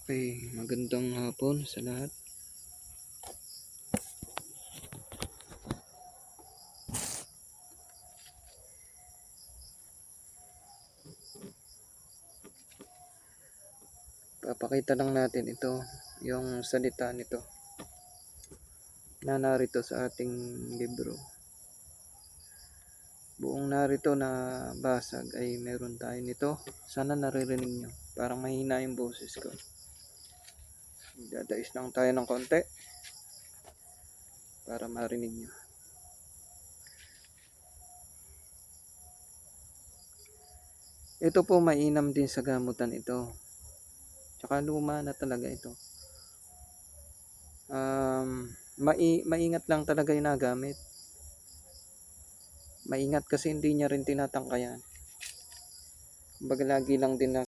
Okay, magandang hapon sa lahat. Papakita lang natin ito, yung salita nito na narito sa ating libro. Buong narito na basag ay meron tayo nito. Sana naririnig nyo. Parang mahina yung boses ko. Dadais lang tayo ng konti para marinig nyo. Ito po mainam din sa gamutan ito. Tsaka luma na talaga ito. Maingat lang talaga yung nagamit. Maingat kasi hindi niya rin tinatangkayan. Kumbaga lagi lang din